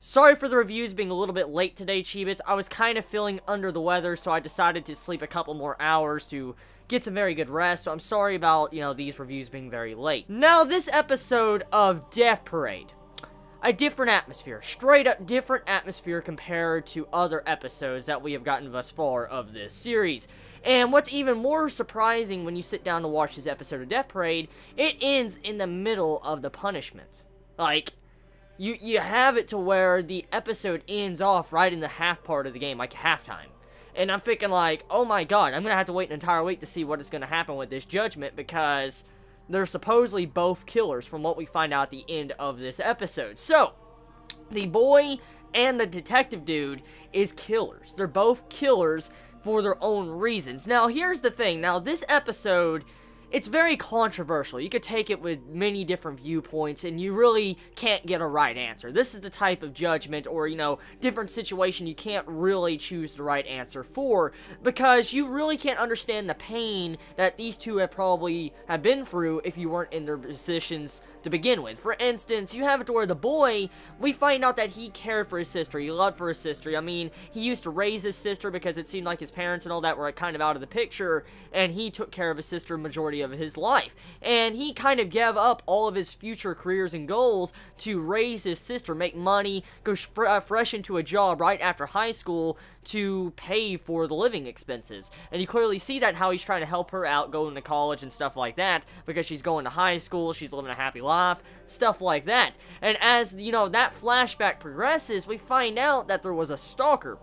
Sorry for the reviews being a little bit late today, Chibits. I was kind of feeling under the weather, so I decided to sleep a couple more hours to get some very good rest, so I'm sorry about, these reviews being very late. Now, this episode of Death Parade, a different atmosphere, straight up different atmosphere compared to other episodes that we have gotten thus far of this series. And what's even more surprising when you sit down to watch this episode of Death Parade, it ends in the middle of the punishment. Like, you have it to where the episode ends off right in the half part of the game, like halftime. And I'm thinking like, oh my god, I'm going to have to wait an entire week to see what is going to happen with this judgment, because they're supposedly both killers from what we find out at the end of this episode. So, the boy and the detective dude is killers. They're both killers for their own reasons. Now, here's the thing. Now, this episode, it's very controversial. You could take it with many different viewpoints, and you really can't get a right answer. This is the type of judgment or, different situation you can't really choose the right answer for, because you really can't understand the pain that these two have probably been through if you weren't in their positions to begin with. For instance, you have it to where the boy, we find out that he cared for his sister, he loved for his sister. I mean, he used to raise his sister because it seemed like his parents and all that were kind of out of the picture, and he took care of his sister majority of his life. And he kind of gave up all of his future careers and goals to raise his sister, make money, go fresh into a job right after high school to pay for the living expenses. And you clearly see that how he's trying to help her out going to college and stuff like that, because she's going to high school, she's living a happy life, stuff like that. And as, that flashback progresses, we find out that there was a stalker.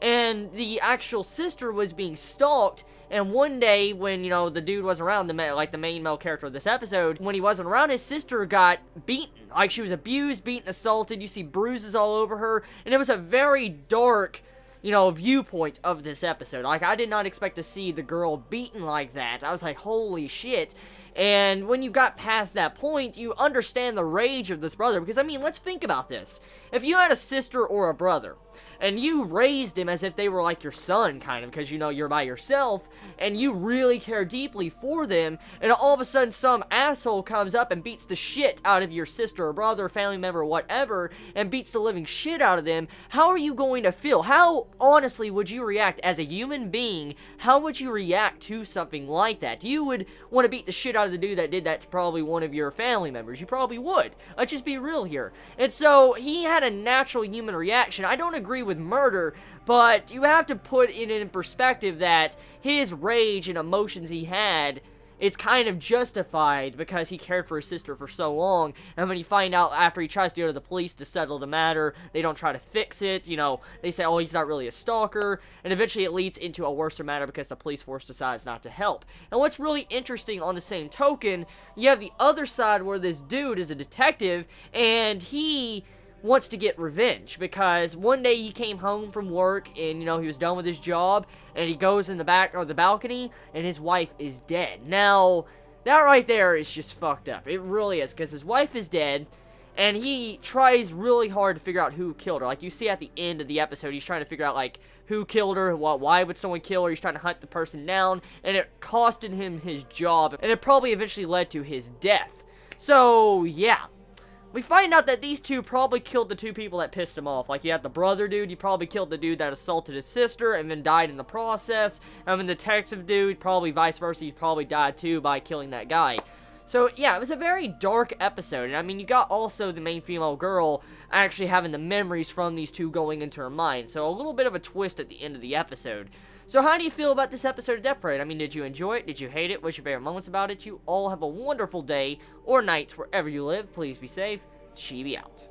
And the actual sister was being stalked, and one day when, the dude wasn't around, the main male character of this episode, when he wasn't around, his sister got beaten. Like, she was abused, beaten, assaulted, you see bruises all over her, and it was a very dark, viewpoint of this episode. Like, I did not expect to see the girl beaten like that. I was like, holy shit. And when you got past that point, you understand the rage of this brother. Because, I mean, let's think about this. If you had a sister or a brother, and you raised him as if they were like your son, kind of, because, you're by yourself, and you really care deeply for them, and all of a sudden some asshole comes up and beats the shit out of your sister or brother, family member, whatever, and beats the living shit out of them, how are you going to feel? How, honestly, would you react as a human being? How would you react to something like that? You would want to beat the shit out of the dude that did that to probably one of your family members. You probably would. Let's just be real here. And so, he had a natural human reaction. I don't agree with murder, but you have to put it in perspective that his rage and emotions he had, it's kind of justified because he cared for his sister for so long. And when you find out after he tries to go to the police to settle the matter, they don't try to fix it, they say, oh, he's not really a stalker, and eventually it leads into a worse matter because the police force decides not to help. And what's really interesting, on the same token, you have the other side where this dude is a detective, and he wants to get revenge, because one day he came home from work and, he was done with his job, and he goes in the back or the balcony, and his wife is dead. Now, that right there is just fucked up. It really is, because his wife is dead, and he tries really hard to figure out who killed her. Like, you see at the end of the episode, he's trying to figure out, like, who killed her, why would someone kill her, he's trying to hunt the person down, and it costed him his job, and it probably eventually led to his death. So, yeah. We find out that these two probably killed the two people that pissed him off. Like, you had the brother dude, he probably killed the dude that assaulted his sister and then died in the process. And then the detective dude, probably vice versa, he probably died too by killing that guy. So, yeah, it was a very dark episode. And, I mean, you got also the main female girl actually having the memories from these two going into her mind. So, a little bit of a twist at the end of the episode. So, how do you feel about this episode of Death Parade? I mean, did you enjoy it? Did you hate it? What's your favorite moments about it? You all have a wonderful day or night wherever you live. Please be safe. Chibi out.